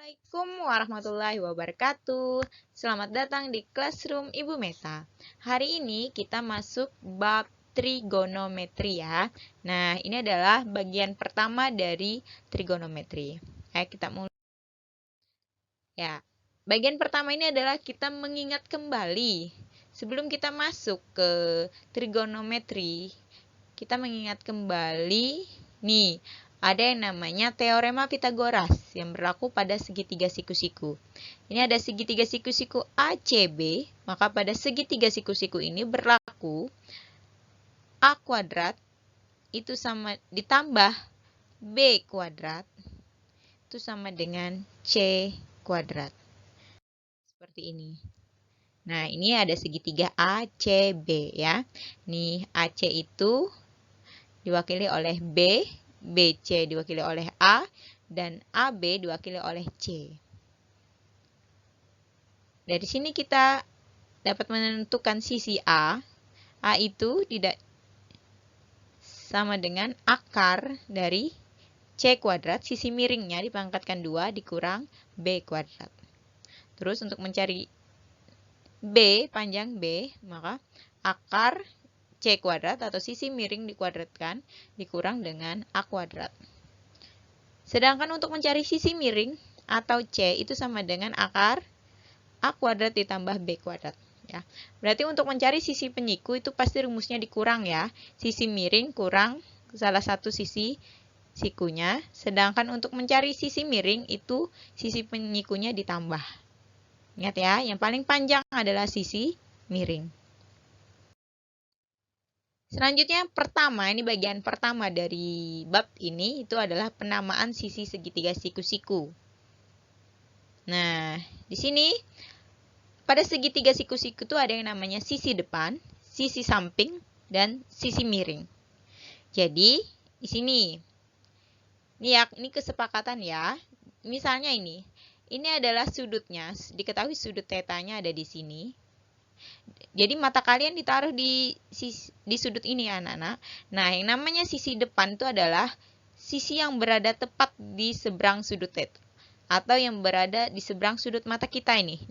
Assalamualaikum warahmatullahi wabarakatuh. Selamat datang di Classroom Ibu Meta. Hari ini kita masuk bab trigonometri ya. Nah, ini adalah bagian pertama dari trigonometri. Ayo kita mulai. Ya, bagian pertama ini adalah kita mengingat kembali. Sebelum kita masuk ke trigonometri, kita mengingat kembali nih. Ada yang namanya teorema Pitagoras yang berlaku pada segitiga siku-siku. Ini ada segitiga siku-siku ACB, maka pada segitiga siku-siku ini berlaku A kuadrat itu sama ditambah B kuadrat itu sama dengan C kuadrat. Seperti ini. Nah, ini ada segitiga ACB ya. Nih, AC itu diwakili oleh B, BC diwakili oleh A, dan AB diwakili oleh C. Dari sini kita dapat menentukan sisi A. A itu tidak sama dengan akar dari C kuadrat, sisi miringnya dipangkatkan 2 dikurang B kuadrat. Terus untuk mencari B, panjang B, maka akar C kuadrat atau sisi miring dikuadratkan dikurang dengan A kuadrat. Sedangkan untuk mencari sisi miring atau C itu sama dengan akar A kuadrat ditambah B kuadrat. Ya. Berarti untuk mencari sisi penyiku itu pasti rumusnya dikurang ya. Sisi miring kurang salah satu sisi sikunya. Sedangkan untuk mencari sisi miring itu sisi penyikunya ditambah. Ingat ya, yang paling panjang adalah sisi miring. Selanjutnya pertama, ini bagian pertama dari bab ini itu adalah penamaan sisi segitiga siku-siku. Nah, di sini pada segitiga siku-siku itu ada yang namanya sisi depan, sisi samping, dan sisi miring. Jadi, di sini ini kesepakatan ya. Misalnya ini adalah sudutnya, diketahui sudut tetanya ada di sini. Jadi mata kalian ditaruh di sudut ini anak-anak. Nah, yang namanya sisi depan itu adalah sisi yang berada tepat di seberang sudut theta. Atau yang berada di seberang sudut mata kita ini.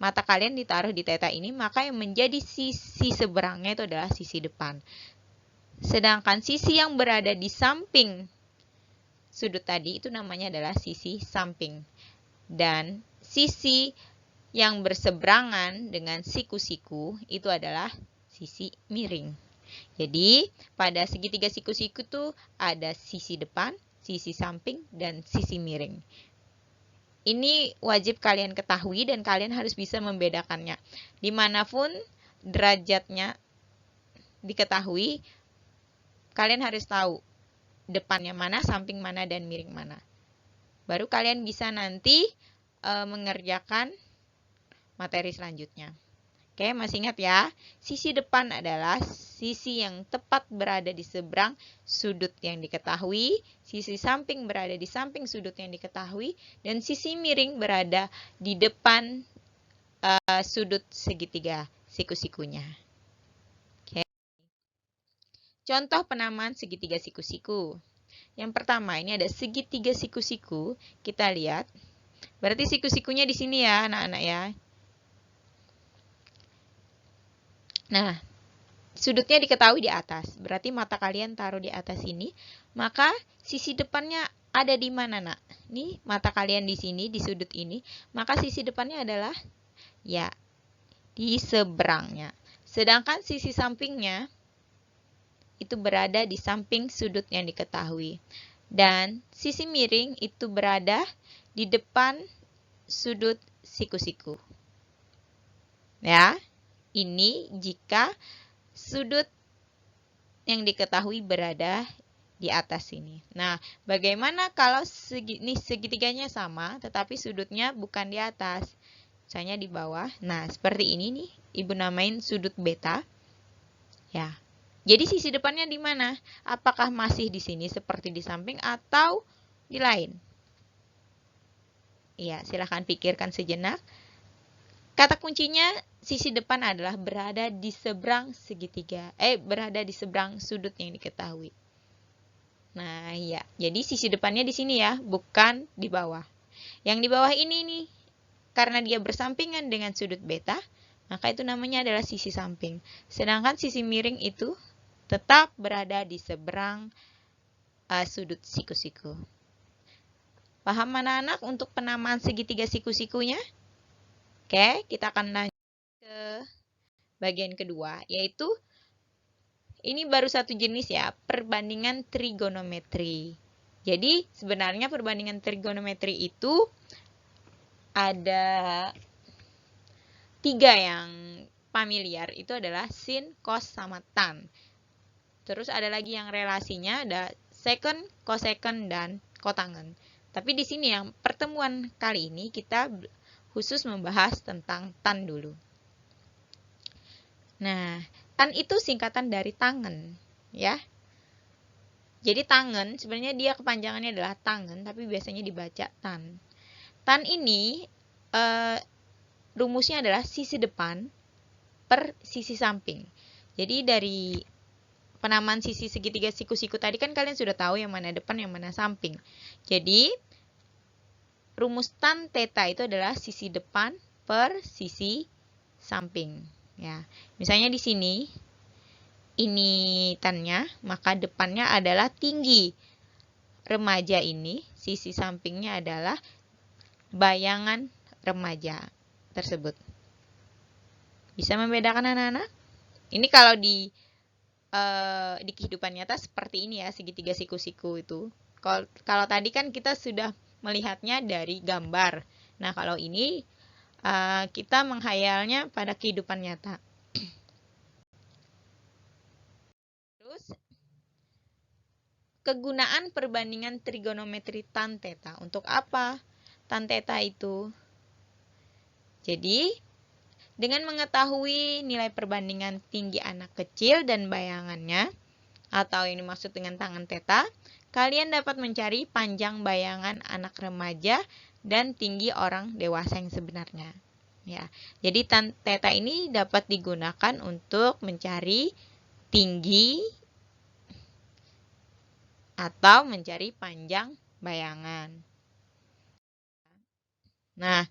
Mata kalian ditaruh di theta ini, maka yang menjadi sisi seberangnya itu adalah sisi depan. Sedangkan sisi yang berada di samping sudut tadi itu namanya adalah sisi samping. Dan sisi yang berseberangan dengan siku-siku itu adalah sisi miring. Jadi, pada segitiga siku-siku itu ada sisi depan, sisi samping, dan sisi miring. Ini wajib kalian ketahui dan kalian harus bisa membedakannya. Dimanapun derajatnya diketahui, kalian harus tahu depannya mana, samping mana, dan miring mana. Baru kalian bisa nanti mengerjakan materi selanjutnya. Oke, masih ingat ya? Sisi depan adalah sisi yang tepat berada di seberang sudut yang diketahui, sisi samping berada di samping sudut yang diketahui, dan sisi miring berada di depan sudut segitiga siku-sikunya. Oke. Contoh penamaan segitiga siku-siku. Yang pertama, ini ada segitiga siku-siku. Kita lihat. Berarti siku-sikunya di sini ya, anak-anak ya. Nah, sudutnya diketahui di atas. Berarti mata kalian taruh di atas ini. Maka sisi depannya ada di mana, nak? Nih, mata kalian di sini, di sudut ini. Maka sisi depannya adalah, ya, di seberangnya. Sedangkan sisi sampingnya itu berada di samping sudut yang diketahui. Dan sisi miring itu berada di depan sudut siku-siku. Ya. Ini jika sudut yang diketahui berada di atas sini. Nah, bagaimana kalau segitiganya sama, tetapi sudutnya bukan di atas? Misalnya di bawah. Nah, seperti ini nih, Ibu namain sudut beta. Ya. Jadi sisi depannya di mana? Apakah masih di sini seperti di samping atau di lain? Ya, silahkan pikirkan sejenak. Kata kuncinya sisi depan adalah berada di seberang berada di seberang sudut yang diketahui. Nah, ya. Jadi sisi depannya di sini ya, bukan di bawah. Yang di bawah ini nih, karena dia bersampingan dengan sudut beta, maka itu namanya adalah sisi samping. Sedangkan sisi miring itu tetap berada di seberang sudut siku-siku. Paham anak-anak untuk penamaan segitiga siku-sikunya? Oke, kita akan lanjut ke bagian kedua, yaitu ini baru satu jenis ya, perbandingan trigonometri. Jadi sebenarnya perbandingan trigonometri itu ada 3 yang familiar, itu adalah sin, cos, sama tan. Terus ada lagi yang relasinya, ada secant, cosecant, dan kotangen. Tapi di sini yang pertemuan kali ini kita khusus membahas tentang tan dulu. Nah, tan itu singkatan dari tangen, ya. Jadi tangen, sebenarnya dia kepanjangannya adalah tangen, tapi biasanya dibaca tan. Tan ini rumusnya adalah sisi depan per sisi samping. Jadi dari penamaan sisi segitiga siku-siku tadi kan kalian sudah tahu yang mana depan, yang mana samping. Jadi rumus tan theta itu adalah sisi depan per sisi samping. Ya, misalnya di sini ini tannya, maka depannya adalah tinggi remaja ini, sisi sampingnya adalah bayangan remaja tersebut. Bisa membedakan anak-anak? Ini kalau di kehidupan nyata seperti ini ya, segitiga siku-siku itu. Kalau tadi kan kita sudah melihatnya dari gambar. Nah, kalau ini kita menghayalnya pada kehidupan nyata. Terus, kegunaan perbandingan trigonometri tan theta. Untuk apa tan theta itu? Jadi, dengan mengetahui nilai perbandingan tinggi anak kecil dan bayangannya, atau yang dimaksud dengan tangen theta, kalian dapat mencari panjang bayangan anak remaja dan tinggi orang dewasa yang sebenarnya. Ya, jadi tan theta ini dapat digunakan untuk mencari tinggi atau mencari panjang bayangan. Nah,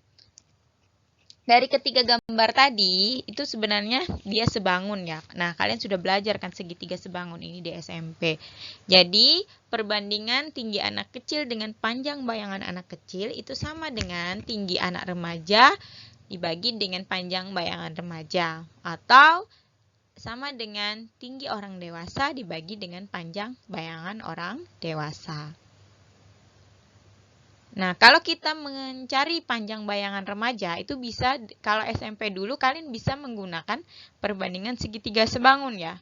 dari ketiga gambar tadi, itu sebenarnya dia sebangun ya. Nah, kalian sudah belajar kan segitiga sebangun ini di SMP. Jadi, perbandingan tinggi anak kecil dengan panjang bayangan anak kecil itu sama dengan tinggi anak remaja dibagi dengan panjang bayangan remaja. Atau sama dengan tinggi orang dewasa dibagi dengan panjang bayangan orang dewasa. Nah, kalau kita mencari panjang bayangan remaja, itu bisa, kalau SMP dulu kalian bisa menggunakan perbandingan segitiga sebangun ya.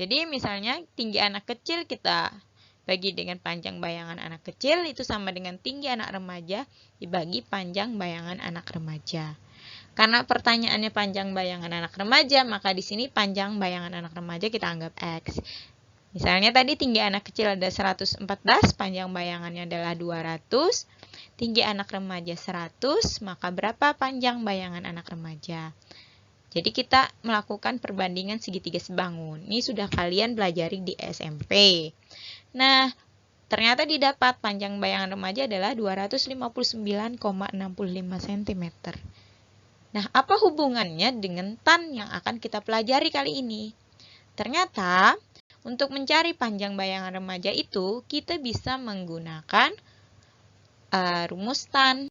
Jadi misalnya tinggi anak kecil kita bagi dengan panjang bayangan anak kecil, itu sama dengan tinggi anak remaja dibagi panjang bayangan anak remaja. Karena pertanyaannya panjang bayangan anak remaja, maka di sini panjang bayangan anak remaja kita anggap X. Misalnya tadi tinggi anak kecil ada 114, panjang bayangannya adalah 200. Tinggi anak remaja 100, maka berapa panjang bayangan anak remaja? Jadi kita melakukan perbandingan segitiga sebangun. Ini sudah kalian pelajari di SMP. Nah, ternyata didapat panjang bayangan remaja adalah 259,65 cm. Nah, apa hubungannya dengan tan yang akan kita pelajari kali ini? Ternyata, untuk mencari panjang bayangan remaja itu, kita bisa menggunakan rumus tan.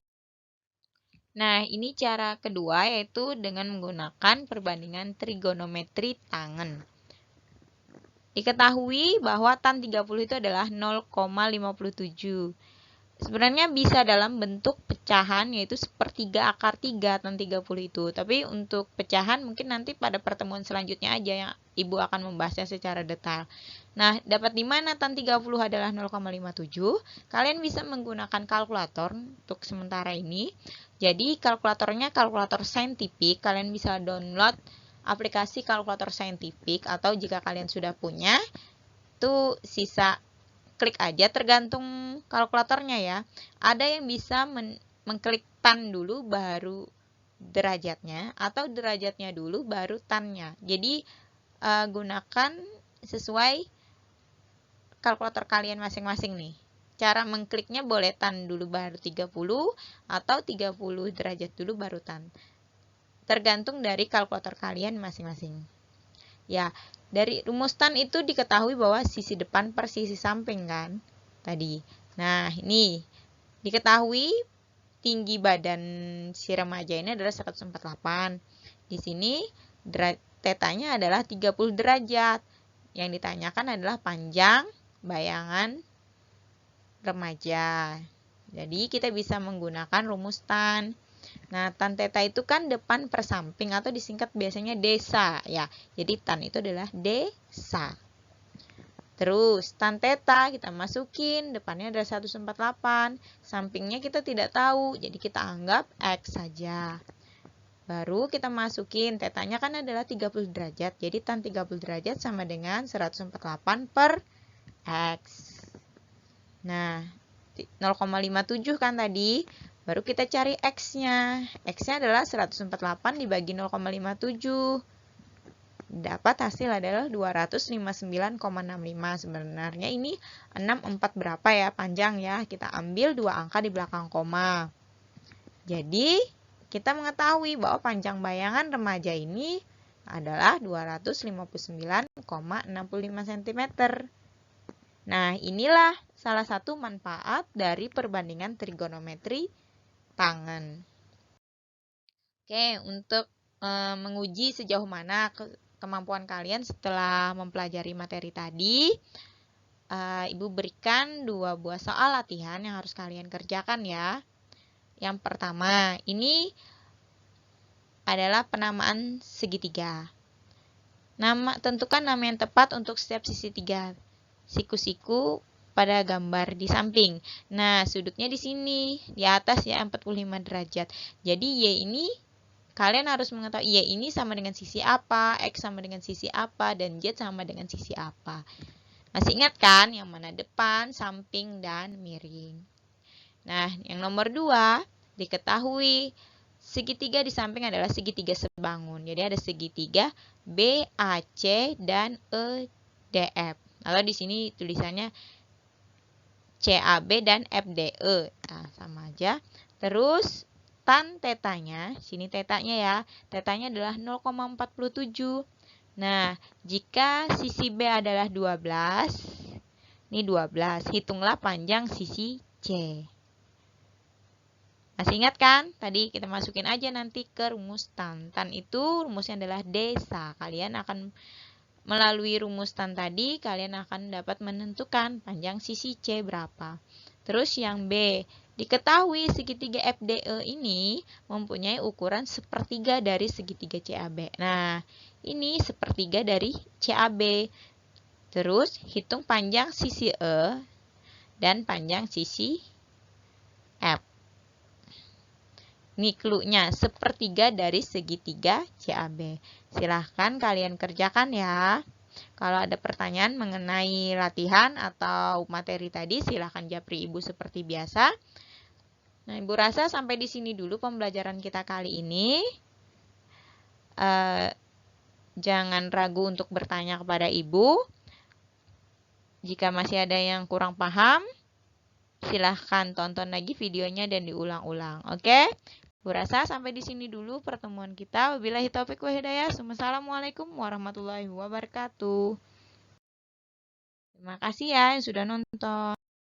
Nah, ini cara kedua, yaitu dengan menggunakan perbandingan trigonometri tangen. Diketahui bahwa tan 30 itu adalah 0,57. Sebenarnya bisa dalam bentuk pecahan, yaitu sepertiga akar 3 tan 30 itu. Tapi untuk pecahan mungkin nanti pada pertemuan selanjutnya aja yang Ibu akan membahasnya secara detail. Nah, dapat di mana tan 30 adalah 0,57? Kalian bisa menggunakan kalkulator untuk sementara ini. Jadi, kalkulatornya kalkulator saintifik. Kalian bisa download aplikasi kalkulator saintifik, atau jika kalian sudah punya, itu sisa klik aja, tergantung kalkulatornya ya. Ada yang bisa mengklik tan dulu baru derajatnya, atau derajatnya dulu baru tannya. Jadi gunakan sesuai kalkulator kalian masing-masing nih. Cara mengkliknya boleh tan dulu baru 30 atau 30 derajat dulu baru tan. Tergantung dari kalkulator kalian masing-masing. Ya, dari rumus tan itu diketahui bahwa sisi depan per sisi samping kan tadi. Nah, ini diketahui tinggi badan si remaja ini adalah 148. Di sini tetanya adalah 30 derajat. Yang ditanyakan adalah panjang bayangan remaja. Jadi kita bisa menggunakan rumus tan. Nah, tan theta itu kan depan per samping atau disingkat biasanya desa ya. Jadi tan itu adalah desa. Terus tan theta kita masukin, depannya adalah 148, sampingnya kita tidak tahu, jadi kita anggap X saja. Baru kita masukin, tetanya kan adalah 30 derajat, jadi tan 30 derajat sama dengan 148 per X. Nah, 0,57 kan tadi, baru kita cari X-nya. X-nya adalah 148 dibagi 0,57. Dapat hasil adalah 259,65. Sebenarnya ini 64 berapa ya panjang ya. Kita ambil dua angka di belakang koma. Jadi kita mengetahui bahwa panjang bayangan remaja ini adalah 259,65 cm. Nah, inilah salah satu manfaat dari perbandingan trigonometri tangen. Oke, untuk menguji sejauh mana kemampuan kalian setelah mempelajari materi tadi, Ibu berikan 2 buah soal latihan yang harus kalian kerjakan ya. Yang pertama, ini adalah penamaan segitiga. Tentukan nama yang tepat untuk setiap sisi 3 siku-siku pada gambar di samping. Nah, sudutnya di sini, di atas ya 45 derajat. Jadi Y ini kalian harus mengetahui Y ini sama dengan sisi apa, X sama dengan sisi apa, dan Z sama dengan sisi apa. Masih ingat kan yang mana depan, samping, dan miring. Nah, yang nomor 2, diketahui segitiga di samping adalah segitiga sebangun. Jadi ada segitiga BAC dan EDF. Atau di sini tulisannya CAB dan FDE. Nah, sama aja. Terus tan tetanya, sini tetanya ya, tetanya adalah 0,47. Nah, jika sisi B adalah 12, ini 12, hitunglah panjang sisi C. Masih ingat kan? Tadi kita masukin aja nanti ke rumus tan. Tan itu rumusnya adalah desa. Kalian akan melalui rumus tan tadi, kalian akan dapat menentukan panjang sisi C berapa. Terus yang B, diketahui segitiga FDE ini mempunyai ukuran sepertiga dari segitiga CAB. Nah, ini sepertiga dari CAB. Terus, hitung panjang sisi E dan panjang sisi F. Ini clue-nya, sepertiga dari segitiga CAB. Silahkan kalian kerjakan ya. Kalau ada pertanyaan mengenai latihan atau materi tadi, silahkan japri Ibu seperti biasa. Nah, Ibu rasa sampai di sini dulu pembelajaran kita kali ini. Jangan ragu untuk bertanya kepada Ibu. Jika masih ada yang kurang paham, silahkan tonton lagi videonya dan diulang-ulang. Oke? Ibu rasa sampai di sini dulu pertemuan kita. Wabillahi taufiq wa hidayah. Wassalamualaikum warahmatullahi wabarakatuh. Terima kasih ya yang sudah nonton.